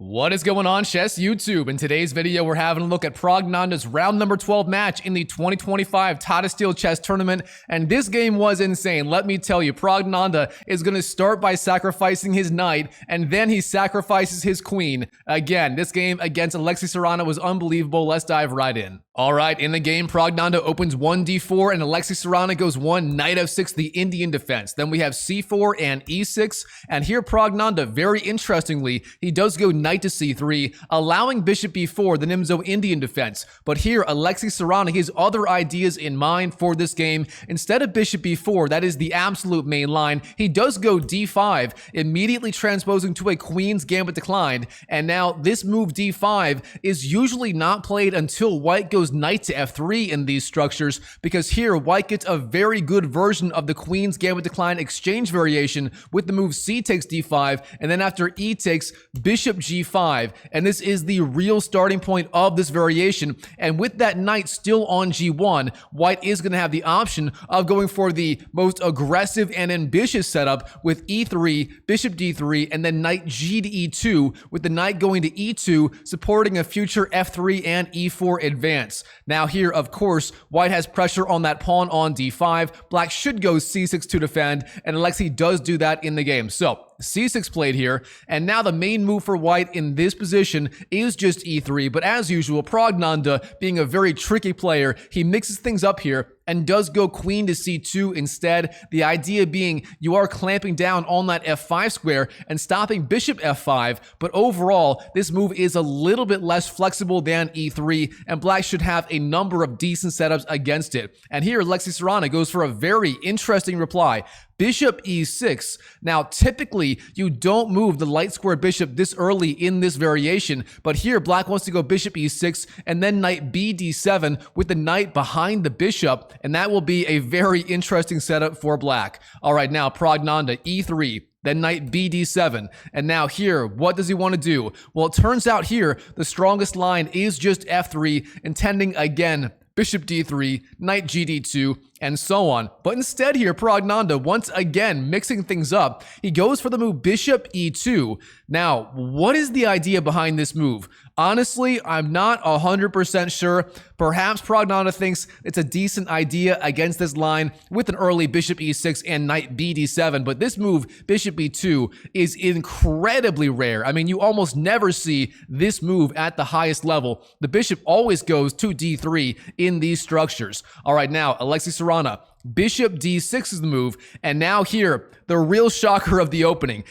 What is going on, Chess YouTube? In today's video, we're having a look at Praggnanandhaa's round number 12 match in the 2025 Tata Steel Chess Tournament, and this game was insane. Let me tell you, Praggnanandhaa is going to start by sacrificing his knight, and then he sacrifices his queen. Again, this game against Alexey Sarana was unbelievable. Let's dive right in. Alright, in the game, Praggnanandhaa opens 1d4 and Alexey Sarana goes 1 knight f6, the Indian defense. Then we have c4 and e6, and here Praggnanandhaa, very interestingly, he does go knight to c3, allowing bishop b4, the Nimzo Indian defense. But here, Alexey Sarana, he has other ideas in mind for this game. Instead of bishop b4, that is the absolute main line, he does go d5, immediately transposing to a queen's gambit declined, and now this move d5 is usually not played until white goes knight to f3 in these structures, because here white gets a very good version of the queen's gambit decline exchange variation with the move c takes d5, and then after e takes bishop g5, and this is the real starting point of this variation. And with that knight still on g1, white is going to have the option of going for the most aggressive and ambitious setup with e3, bishop d3, and then knight g to e2, with the knight going to e2, supporting a future f3 and e4 advance. Now here, of course, white has pressure on that pawn on d5. Black should go c6 to defend, and Alexey does do that in the game. So c6 played here, and now the main move for white in this position is just e3, but as usual, Praggnanandhaa, being a very tricky player, he mixes things up here and does go queen to c2 instead. The idea being you are clamping down on that f5 square and stopping bishop f5, but overall, this move is a little bit less flexible than e3, and black should have a number of decent setups against it. And here, Alexey Sarana goes for a very interesting reply. Bishop e6. Now, typically, you don't move the light square bishop this early in this variation, but here, black wants to go bishop e6 and then knight b d7 with the knight behind the bishop, and that will be a very interesting setup for black. All right, now, Praggnanandhaa, e3. Then knight b d7. And now here, what does he want to do? Well, it turns out here, the strongest line is just f3, intending again, bishop d3, knight g d2, and so on. But instead here, Praggnanandhaa, once again, mixing things up, he goes for the move bishop e2. Now, what is the idea behind this move? Honestly, I'm not 100% sure. Perhaps Praggnanandhaa thinks it's a decent idea against this line with an early bishop e6 and knight b d7, but this move, bishop e2, is incredibly rare. I mean, you almost never see this move at the highest level. The bishop always goes to d3 in these structures. All right, now, Alexey Sarana, bishop d6 is the move, and now here, the real shocker of the opening.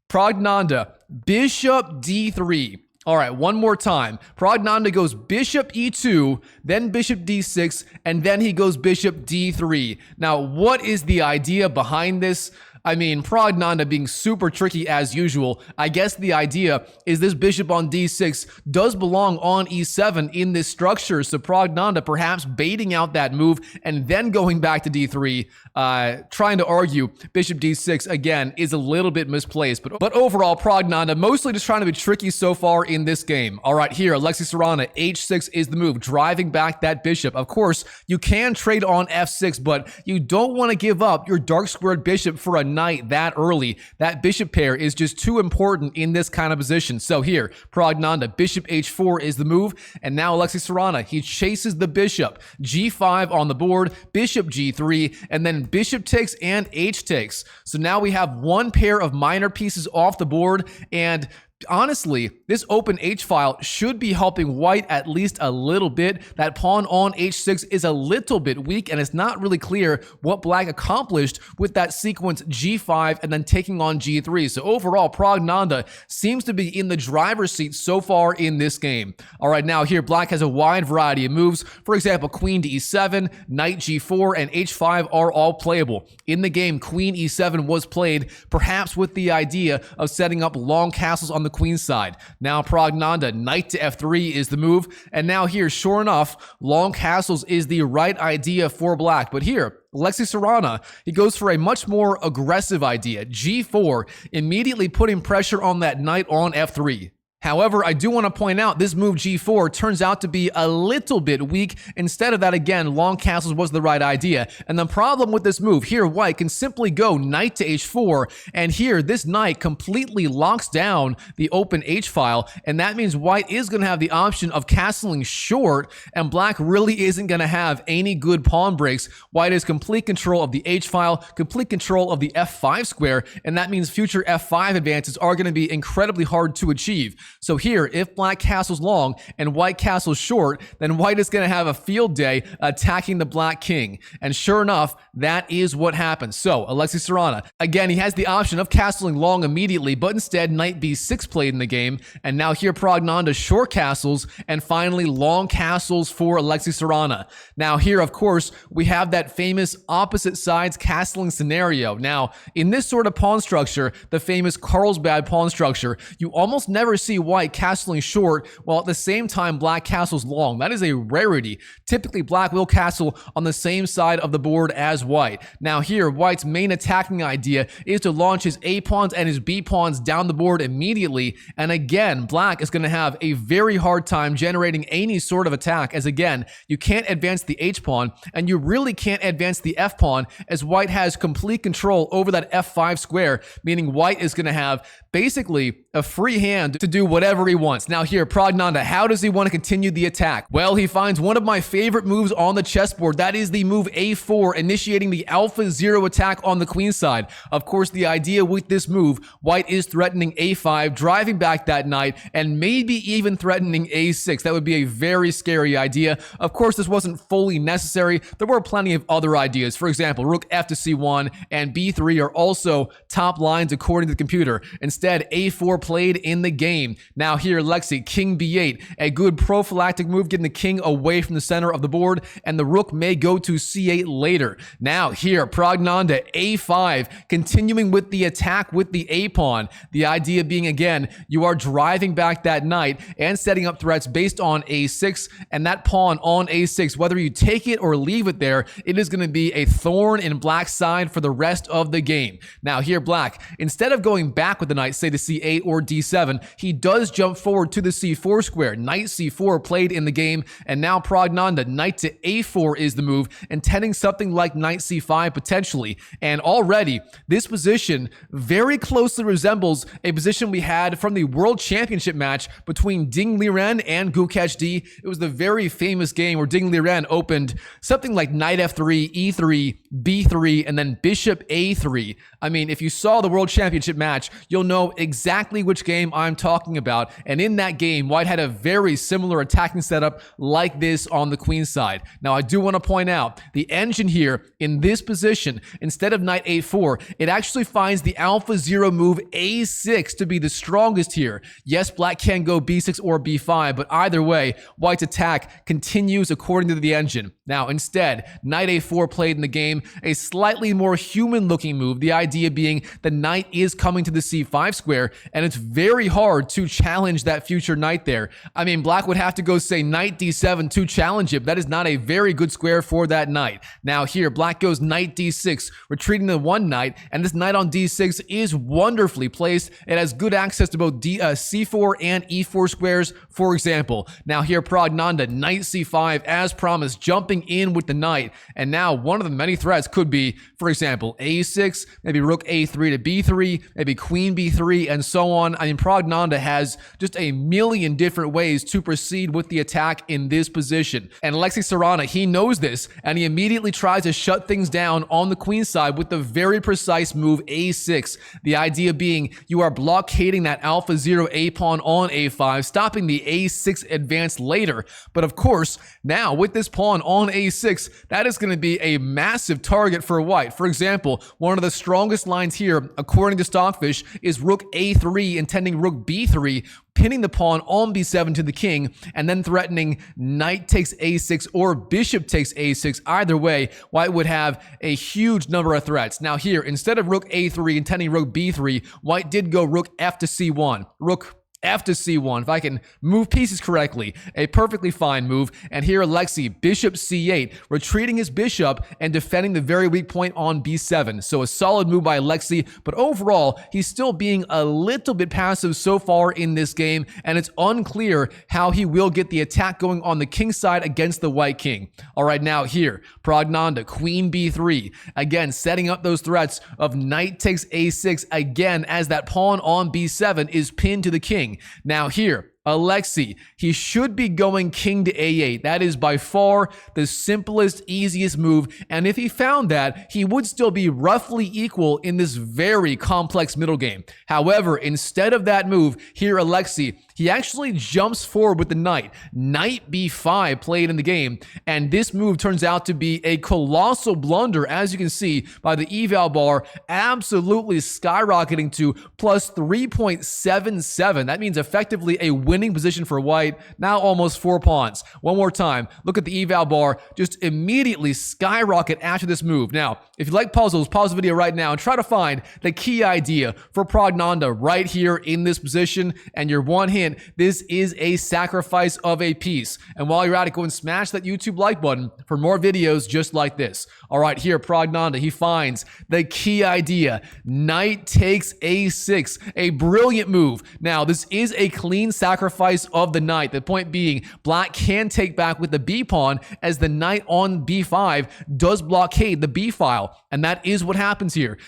Praggnanandhaa, bishop d3. All right, one more time. Praggnanandhaa goes bishop e2, then bishop d6, and then he goes bishop d3. Now, what is the idea behind this? I mean, Praggnanandhaa being super tricky as usual. I guess the idea is this bishop on d6 does belong on e7 in this structure, so Praggnanandhaa perhaps baiting out that move and then going back to d3, trying to argue bishop d6 again is a little bit misplaced. But overall, Praggnanandhaa mostly just trying to be tricky so far in this game. All right, here, Alexey Sarana, h6 is the move, driving back that bishop. Of course, you can trade on f6, but you don't want to give up your dark squared bishop for a knight that early. That bishop pair is just too important in this kind of position. So here, Praggnanandhaa, bishop h4 is the move, and now Alexey Sarana, he chases the bishop, g5 on the board, bishop g3, and then bishop takes and h takes. So now we have one pair of minor pieces off the board, and honestly, this open h-file should be helping white at least a little bit. That pawn on h6 is a little bit weak, and it's not really clear what black accomplished with that sequence g5 and then taking on g3. So overall, Praggnanandhaa seems to be in the driver's seat so far in this game. All right, now here, black has a wide variety of moves. For example, queen to e7, knight g4, and h5 are all playable. In the game, queen e7 was played, perhaps with the idea of setting up long castles on the queen's side. Now Praggnanandhaa, knight to f3 is the move, and now here, sure enough, long castles is the right idea for black. But here, Alexey Sarana, he goes for a much more aggressive idea, g4, immediately putting pressure on that knight on f3. However, I do want to point out this move g4 turns out to be a little bit weak. Instead of that, again, long castles was the right idea. And the problem with this move here, white can simply go knight to h4, and here this knight completely locks down the open h-file, and that means white is going to have the option of castling short, and black really isn't going to have any good pawn breaks. White has complete control of the h-file, complete control of the f5 square, and that means future f5 advances are going to be incredibly hard to achieve. So here, if black castles long and white castles short, then white is going to have a field day attacking the black king. And sure enough, that is what happens. So Alexey Sarana, again, he has the option of castling long immediately, but instead knight b6 played in the game. And now here Praggnanandhaa short castles and finally long castles for Alexey Sarana. Now here, of course, we have that famous opposite sides castling scenario. Now, in this sort of pawn structure, the famous Carlsbad pawn structure, you almost never see white castling short while at the same time black castles long. That is a rarity. Typically, black will castle on the same side of the board as white. Now here, white's main attacking idea is to launch his A pawns and his B pawns down the board immediately. And again, black is going to have a very hard time generating any sort of attack, as again, you can't advance the H pawn and you really can't advance the F pawn, as white has complete control over that F5 square, meaning white is going to have basically a free hand to do whatever he wants. Now here, Praggnanandhaa, how does he want to continue the attack? Well, he finds one of my favorite moves on the chessboard. That is the move a4, initiating the alpha 0 attack on the queen side. Of course, the idea with this move, white is threatening a5, driving back that knight, and maybe even threatening a6. That would be a very scary idea. Of course, this wasn't fully necessary. There were plenty of other ideas. For example, rook f to c1 and b3 are also top lines according to the computer. Instead, a4 played in the game. Now here, Alexey, king b8, a good prophylactic move, getting the king away from the center of the board, and the rook may go to c8 later. Now here, Praggnanandhaa, a5, continuing with the attack with the a pawn. The idea being, again, you are driving back that knight and setting up threats based on a6, and that pawn on a6, whether you take it or leave it there, it is going to be a thorn in black's side for the rest of the game. Now here, black, instead of going back with the knight, say to c8 or d7, he does jump forward to the c4 square. Knight c4 played in the game, and now Praggnanandhaa, knight to a4 is the move, intending something like knight c5 potentially. And already, this position very closely resembles a position we had from the World Championship match between Ding Liren and Gukesh D. It was the very famous game where Ding Liren opened something like knight f3, e3, b3, and then bishop a3. I mean, if you saw the World Championship match, you'll know exactly which game I'm talking about. And in that game, white had a very similar attacking setup like this on the queen side. Now, I do want to point out the engine here in this position, instead of knight a4, it actually finds the alpha 0 move a6 to be the strongest here. Yes, black can go b6 or b5, but either way, white's attack continues according to the engine. Now, instead, knight a4 played in the game, a slightly more human-looking move, the idea being the knight is coming to the c5 square, and it's very hard to challenge that future knight there. I mean, black would have to go, say, knight d7 to challenge it. That is not a very good square for that knight. Now here, black goes knight d6, retreating the one knight, and this knight on d6 is wonderfully placed. It has good access to both c4 and e4 squares, for example. Now here, Praggnanandhaa, knight c5, as promised, jumping in with the knight, and now one of the many threats could be, for example, a6, maybe rook a3 to b3, maybe queen b3, and so on. I mean, Praggnanandhaa has just a million different ways to proceed with the attack in this position. And Alexey Sarana, he knows this, and he immediately tries to shut things down on the queen side with the very precise move a6. The idea being you are blockading that alpha 0 a pawn on a5, stopping the a6 advance later. But of course, now with this pawn on a6, that is going to be a massive target for white. For example, one of the strongest lines here, according to Stockfish, is rook a3, intending rook b3, pinning the pawn on b7 to the king, and then threatening knight takes a6 or bishop takes a6. Either way, white would have a huge number of threats. Now here, instead of rook a3 intending rook b3, white did go rook f to c1, rook F to C1, if I can move pieces correctly, a perfectly fine move. And here Alexey, bishop C8, retreating his bishop and defending the very weak point on B7. So a solid move by Alexey, but overall, he's still being a little bit passive so far in this game, and it's unclear how he will get the attack going on the king side against the white king. All right, now here, Praggnanandhaa, queen B3, again, setting up those threats of knight takes A6, again, as that pawn on B7 is pinned to the king. Now here, Alexey, he should be going king to A8. That is by far the simplest, easiest move. And if he found that, he would still be roughly equal in this very complex middle game. However, instead of that move, here Alexey, he actually jumps forward with the knight. Knight B5 played in the game. And this move turns out to be a colossal blunder, as you can see by the eval bar, absolutely skyrocketing to plus 3.77. That means effectively a winning position for white, now almost 4 pawns. One more time, look at the eval bar, just immediately skyrocket after this move. Now, if you like puzzles, pause the video right now and try to find the key idea for Praggnanandhaa right here in this position. And your one hint, this is a sacrifice of a piece. And while you're at it, go and smash that YouTube like button for more videos just like this. All right, here, Praggnanandhaa, he finds the key idea. Knight takes A6, a brilliant move. Now, this is a clean sacrifice of the knight. The point being, black can take back with the B pawn as the knight on B5 does blockade the B file. And that is what happens here.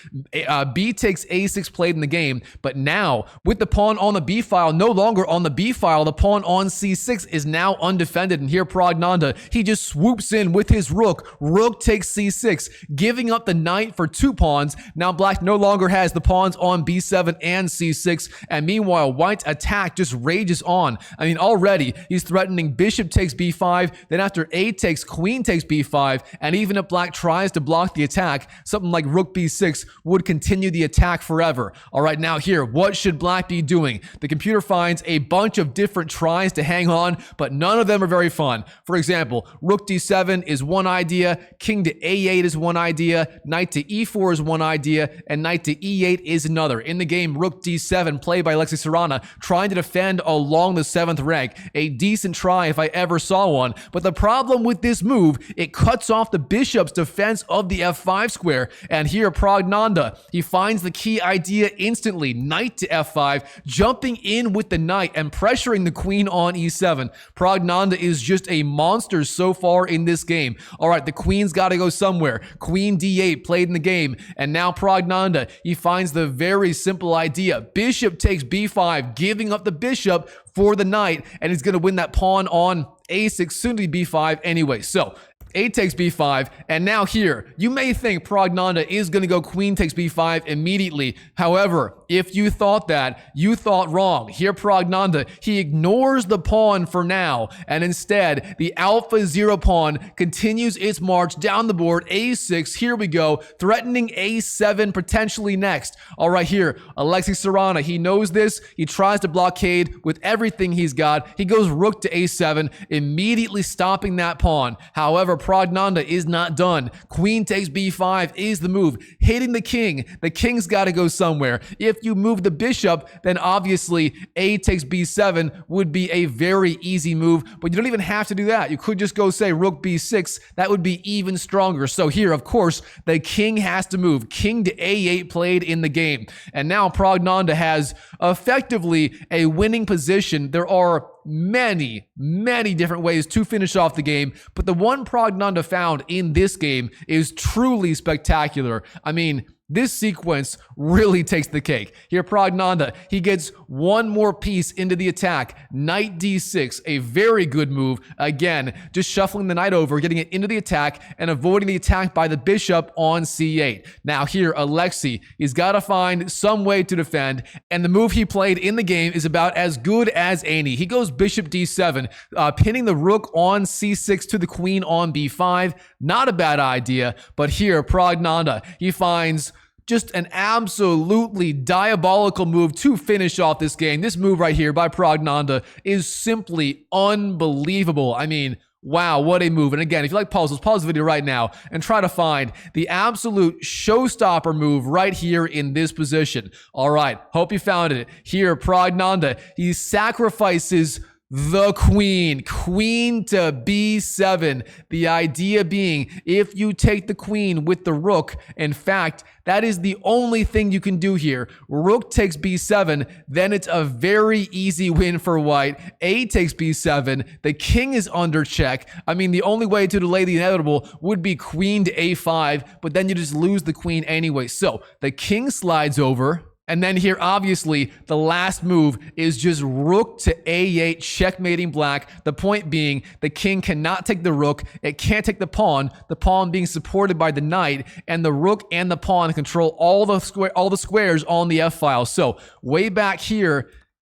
B takes A6 played in the game, but now with the pawn on the B file no longer on the B file, the pawn on C6 is now undefended. And here Praggnanandhaa, he just swoops in with his rook. Rook takes C6, giving up the knight for 2 pawns. Now black no longer has the pawns on B7 and C6. And meanwhile, white's attack just rages on. I mean, already he's threatening bishop takes B5. Then after A takes, queen takes B5. And even if black tries to block the attack, something like rook B6 would continue the attack forever. All right, now here, what should black be doing? The computer finds a bunch of different tries to hang on, but none of them are very fun. For example, rook D7 is one idea, king to A8 is one idea, knight to E4 is one idea, and knight to E8 is another. In the game, rook D7, played by Alexey Sarana, trying to defend along the 7th rank. A decent try if I ever saw one, but the problem with this move, it cuts off the bishop's defense of the F5 square. And here, Praggnanandhaa, he finds the key idea instantly. Knight to F5, jumping in with the knight and pressuring the queen on E7. Praggnanandhaa is just a monster so far in this game. All right, the queen's got to go somewhere. Queen D8 played in the game. And now Praggnanandhaa, he finds the very simple idea. Bishop takes B5, giving up the bishop for the knight, and he's going to win that pawn on A6, soon to be B5 anyway. So A takes B5, and now here, you may think Praggnanandhaa is going to go queen takes B5 immediately. However, if you thought that, you thought wrong. Here, Praggnanandhaa, he ignores the pawn for now, and instead, the alpha 0 pawn continues its march down the board. A6, here we go, threatening A7 potentially next. All right, here, Alexey Sarana, he knows this. He tries to blockade with everything he's got. He goes rook to A7, immediately stopping that pawn. However, Praggnanandhaa is not done. Queen takes B5 is the move, hitting the king. The king's got to go somewhere. If you move the bishop, then obviously A takes B7 would be a very easy move, but you don't even have to do that. You could just go say rook B6. That would be even stronger. So here, of course, the king has to move. King to A8 played in the game. And now Praggnanandhaa has effectively a winning position. There are many different ways to finish off the game, but the one Praggnanandhaa found in this game is truly spectacular. I mean, this sequence really takes the cake. Here, Praggnanandhaa, he gets one more piece into the attack. Knight D6, a very good move. Again, just shuffling the knight over, getting it into the attack, and avoiding the attack by the bishop on C8. Now here, Alexey, he's got to find some way to defend, and the move he played in the game is about as good as any. He goes bishop D7, pinning the rook on C6 to the queen on B5. Not a bad idea, but here, Praggnanandhaa, he finds just an absolutely diabolical move to finish off this game. This move right here by Praggnanandhaa is simply unbelievable. I mean, Wow, what a move. And again, if you like puzzles, pause the video right now and try to find the absolute showstopper move right here in this position. All right, hope you found it. Here, Praggnanandhaa, he sacrifices the queen to b7. The idea being, if you take the queen with the rook, in fact, that is the only thing you can do here. Rook takes b7, then it's a very easy win for white. A takes b7, the king is under check. I mean, the only way to delay the inevitable would be queen to a5, but then you just lose the queen anyway. So the king slides over. And then here, obviously, the last move is just rook to a8, checkmating black. The point being, the king cannot take the rook. It can't take the pawn being supported by the knight, and the rook and the pawn control all the squares on the f-file. So way back here,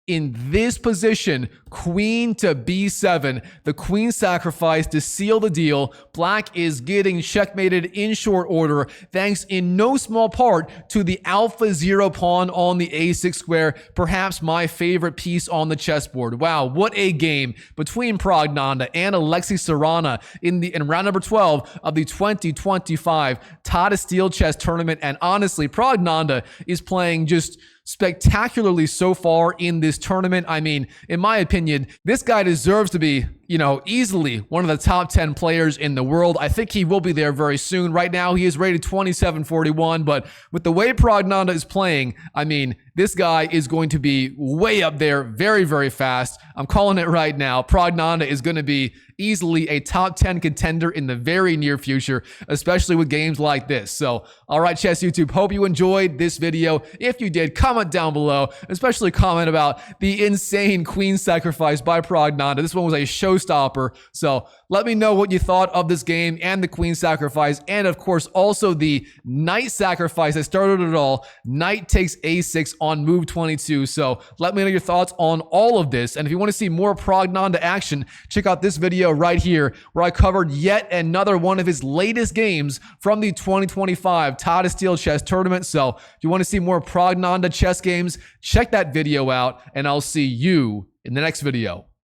in this position, queen to b7, the queen sacrifice to seal the deal. Black is getting checkmated in short order, thanks in no small part to the alpha 0 pawn on the a6 square, perhaps my favorite piece on the chessboard. Wow, what a game between Praggnanandhaa and Alexey Sarana in round number 12 of the 2025 Tata Steel Chess Tournament. And honestly, Praggnanandhaa is playing just spectacularly so far in this tournament. I mean, in my opinion, this guy deserves to be, easily one of the top 10 players in the world. I think he will be there very soon. Right now, he is rated 2741, but with the way Praggnanandhaa is playing, I mean, this guy is going to be way up there very, very fast. I'm calling it right now. Praggnanandhaa is going to be easily a top 10 contender in the very near future, especially with games like this. So, all right, Chess YouTube, hope you enjoyed this video. If you did, comment down below, especially comment about the insane queen sacrifice by Praggnanandhaa. This one was a showstopper. So let me know what you thought of this game and the queen sacrifice, and of course also the knight sacrifice that started it all. Knight takes a6 on move 22. So let me know your thoughts on all of this. And if you want to see more Praggnanandhaa action, check out this video right here where I covered yet another one of his latest games from the 2025 Tata Steel Chess Tournament. So if you want to see more Praggnanandhaa chess games, check that video out, and I'll see you in the next video.